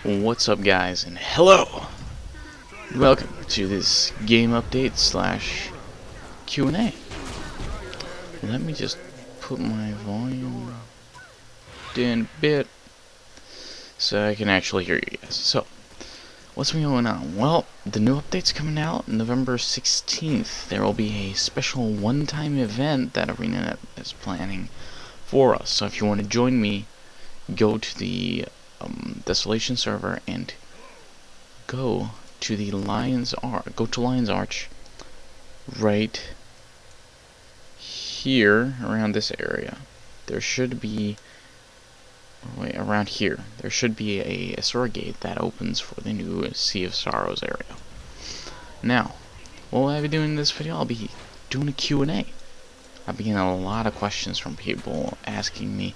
What's up, guys, and hello! Welcome to this game update slash Q&A. Let me just put my volume down a bit so I can actually hear you guys. So, what's been going on? Well, the new update's coming out November 16th. There will be a special one-time event that ArenaNet is planning for us. So if you want to join me, go to the Desolation server and go to the Lion's Arch right here around this area. There should be around here. There should be a sewer gate that opens for the new Sea of Sorrows area. Now, what will I be doing in this video? I'll be doing a Q&A. I've been getting a lot of questions from people asking me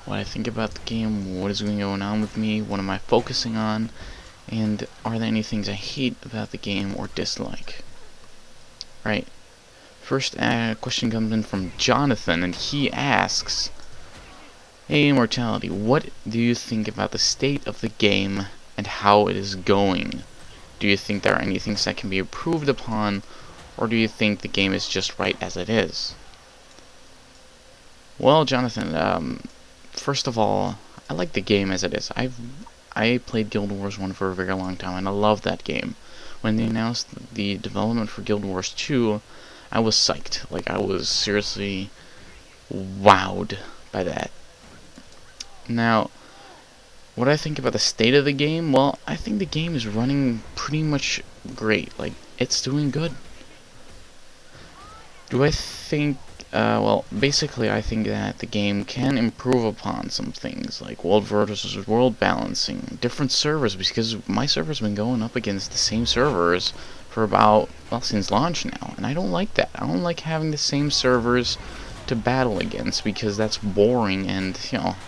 what I think about the game, what is going on with me, what am I focusing on, and are there any things I hate about the game or dislike? Right. First question comes in from Jonathan, and he asks, "Hey Immortality, what do you think about the state of the game and how it is going? Do you think there are any things that can be improved upon, or do you think the game is just right as it is?" Well, Jonathan, first of all, I like the game as it is. I played Guild Wars 1 for a very long time, and I love that game. When they announced the development for Guild Wars 2, I was psyched. Like, I was seriously wowed by that. Now, what I think about the state of the game, well, I think the game is running pretty much great. Like, it's doing good. Do I think well, basically I think that the game can improve upon some things, like world versus world balancing, different servers, because my server's been going up against the same servers for about, well, since launch now, and I don't like that. I don't like having the same servers to battle against, because that's boring, and,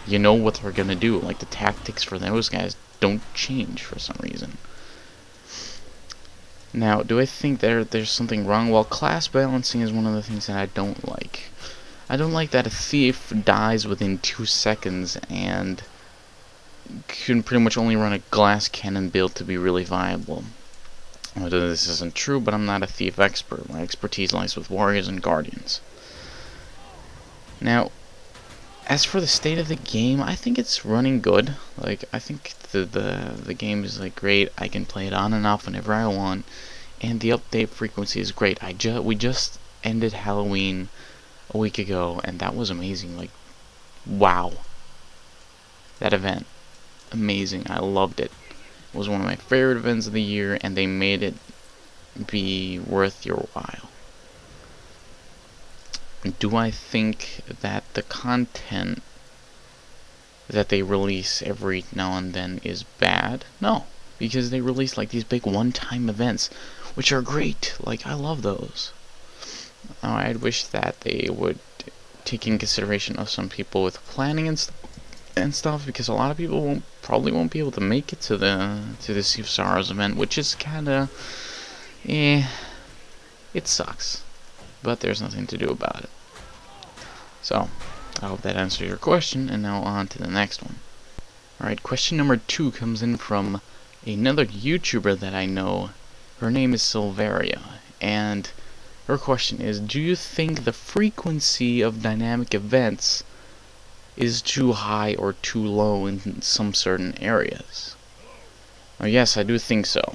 you know what they're gonna do. Like, the tactics for those guys don't change for some reason. Now, do I think there's something wrong? Well, class balancing is one of the things that I don't like. I don't like that a thief dies within 2 seconds and can pretty much only run a glass cannon build to be really viable. This isn't true, but I'm not a thief expert. My expertise lies with warriors and guardians. Now, as for the state of the game, I think it's running good. Like, I think the game is like great. I can play it on and off whenever I want, and the update frequency is great. We just ended Halloween a week ago, and that was amazing. Like, wow, that event, amazing. I loved it. It was one of my favorite events of the year, and they made it be worth your while. Do I think that the content that they release every now and then is bad? No, because they release like these big one-time events, which are great. Like, I love those. I'd wish that they would take in consideration of some people with planning and stuff, because a lot of people probably won't be able to make it to the Sea of Sorrows event, which is kinda, it sucks. But there's nothing to do about it. So, I hope that answers your question, and now on to the next one. Alright, question number 2 comes in from another YouTuber that I know. Her name is Silveria, and her question is, do you think the frequency of dynamic events is too high or too low in some certain areas? Well, yes, I do think so.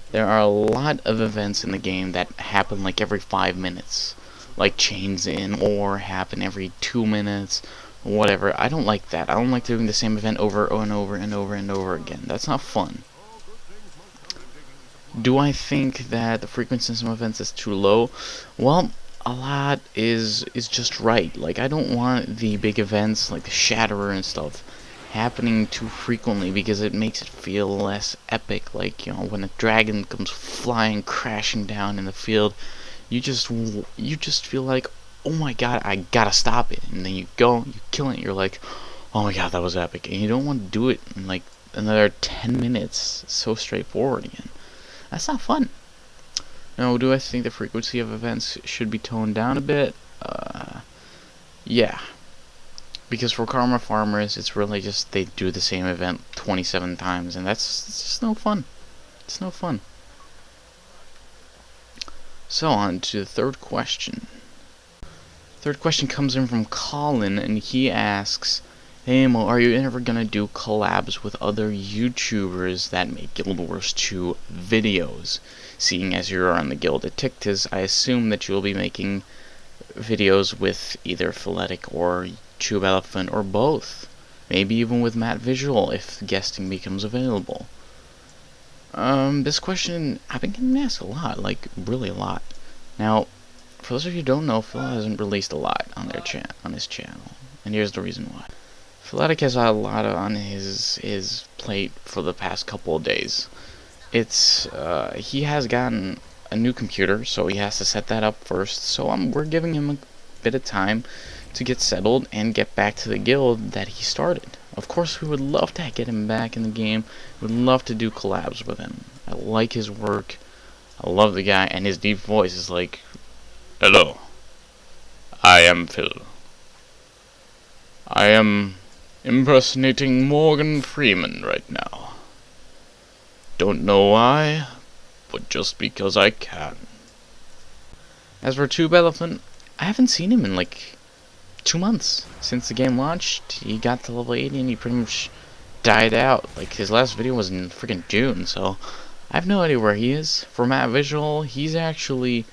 There are a lot of events in the game that happen like every 5 minutes, like chains in, or happen every 2 minutes, whatever. I don't like that. I don't like doing the same event over and over and over and over again. That's not fun. Do I think that the frequency of some events is too low? Well, a lot is just right. Like, I don't want the big events like the Shatterer and stuff happening too frequently, because it makes it feel less epic. Like, when a dragon comes flying crashing down in the field, you just feel like, oh my god, I gotta stop it, and then you go, you kill it, and you're like, oh my god, that was epic, and you don't want to do it in like another 10 minutes so straightforward again. That's not fun. Now, do I think the frequency of events should be toned down a bit? Yeah. Because for Karma Farmers, it's really just they do the same event 27 times, and it's just no fun. It's no fun. So on to the third question. Third question comes in from Colin, and he asks, "Hey Mo, are you ever gonna do collabs with other YouTubers that make Guild Wars 2 videos? Seeing as you're on the Guild at Tictus, I assume that you'll be making videos with either Philetic or Tube Elephant or both. Maybe even with Matt Visual if guesting becomes available." This question I've been getting asked a lot, like really a lot. Now, for those of you who don't know, Phil hasn't released a lot on his channel, and here's the reason why. Philetic has a lot on his plate for the past couple of days. He has gotten a new computer, so he has to set that up first. So we're giving him a bit of time to get settled and get back to the guild that he started. Of course, we would love to get him back in the game. We'd love to do collabs with him. I like his work. I love the guy, and his deep voice is like, "Hello, I am Phil. I am impersonating Morgan Freeman right now. Don't know why, but just because I can." As for Tube Elephant, I haven't seen him in like 2 months since the game launched. He got to level 80 and he pretty much died out. Like, his last video was in freaking June, so I have no idea where he is. For Matt Visual, he's actually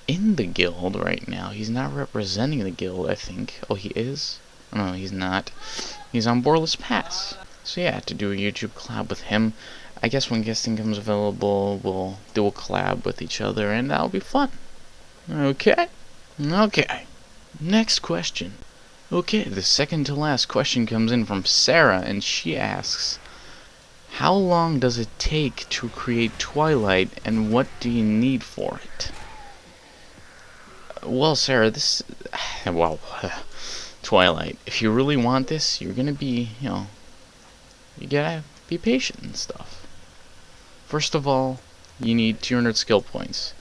in the guild right now. He's not representing the guild, I think. Oh, he is? No, he's not. He's on Borderless Pass. So yeah, to do a YouTube collab with him. I guess when guesting comes available, we'll do a collab with each other, and that'll be fun. Okay? Okay. Next question. Okay, the second to last question comes in from Sarah, and she asks, "How long does it take to create Twilight, and what do you need for it?" Well, Sarah, Twilight, if you really want this, you're gonna be, you gotta be patient and stuff. First of all, you need 200 skill points,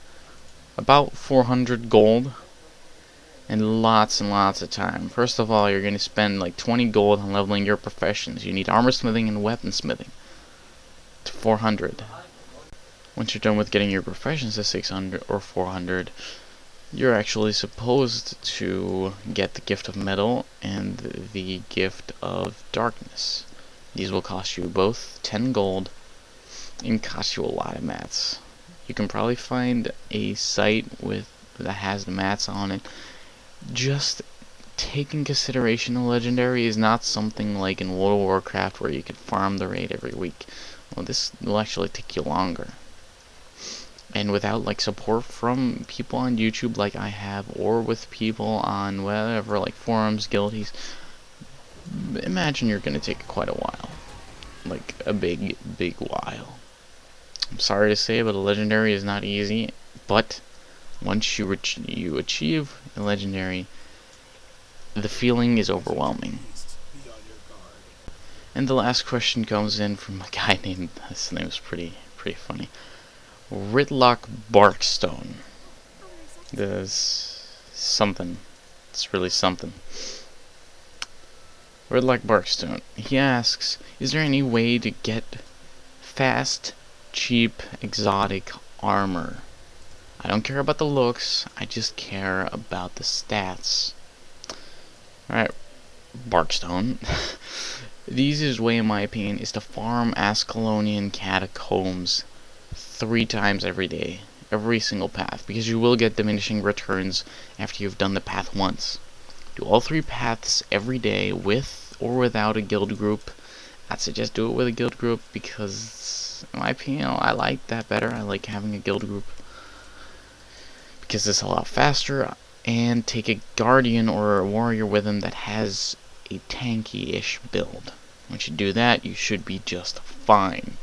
about 400 gold, and lots of time. First of all, you're gonna spend like 20 gold on leveling your professions. You need armor smithing and weaponsmithing to 400. Once you're done with getting your professions to 600 or 400, you're actually supposed to get the Gift of Metal and the Gift of Darkness. These will cost you both 10 gold and cost you a lot of mats. You can probably find a site that has the mats on it. Just take in consideration the legendary is not something like in World of Warcraft where you can farm the raid every week. Well, this will actually take you longer. And without like support from people on YouTube like I have, or with people on whatever, like forums, guildies, imagine you're gonna take quite a while. Like a big while. I'm sorry to say, but a legendary is not easy, but once you achieve a legendary, the feeling is overwhelming. And the last question comes in from a guy named, his name is pretty funny, Ridlock Barkstone. There's something. It's really something. Ridlock Barkstone. He asks, "Is there any way to get fast, cheap, exotic armor? I don't care about the looks, I just care about the stats." Alright, Barkstone. The easiest way, in my opinion, is to farm Ascalonian Catacombs 3 times every day, every single path, because you will get diminishing returns after you've done the path once. Do all 3 paths every day with or without a guild group. I'd suggest do it with a guild group because, in my opinion, I like that better. I like having a guild group because it's a lot faster. And take a guardian or a warrior with him that has a tanky-ish build. Once you do that, you should be just fine.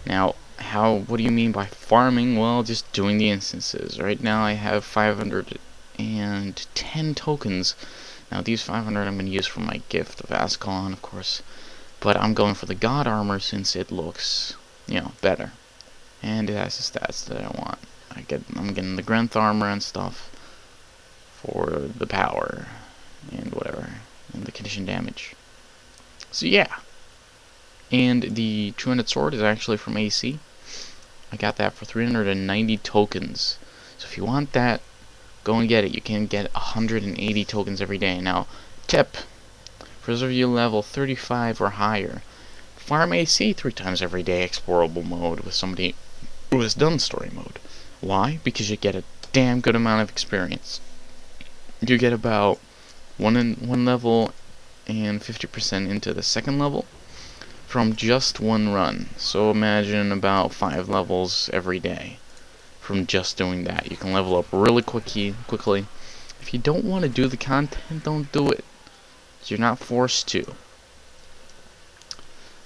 Now, what do you mean by farming? Well, just doing the instances. Right now I have 510 tokens. Now these 500 I'm going to use for my Gift of Ascalon, of course. But I'm going for the God Armor since it looks, better. And it has the stats that I want. I'm getting the Grenth Armor and stuff for the power. and whatever, and the condition damage. So yeah, and the 200 sword is actually from AC. I got that for 390 tokens. So if you want that, go and get it. You can get 180 tokens every day. Now, tip, for those of you level 35 or higher, farm AC 3 times every day, explorable mode, with somebody who has done story mode. Why? Because you get a damn good amount of experience. You get about one level and 50% into the second level from just one run. So imagine about 5 levels every day from just doing that. You can level up really quickly. If you don't want to do the content, don't do it. You're not forced to.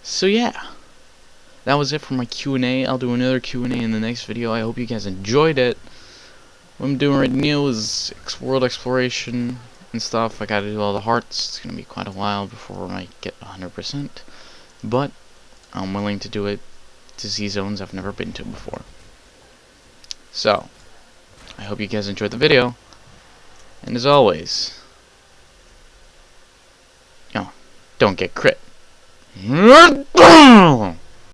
So yeah, that was it for my Q&A. I'll do another Q&A in the next video. I hope you guys enjoyed it. What I'm doing right now is world exploration and stuff. I gotta do all the hearts. It's gonna be quite a while before I get 100%. But I'm willing to do it to see zones I've never been to before. So, I hope you guys enjoyed the video. And as always, don't get crit.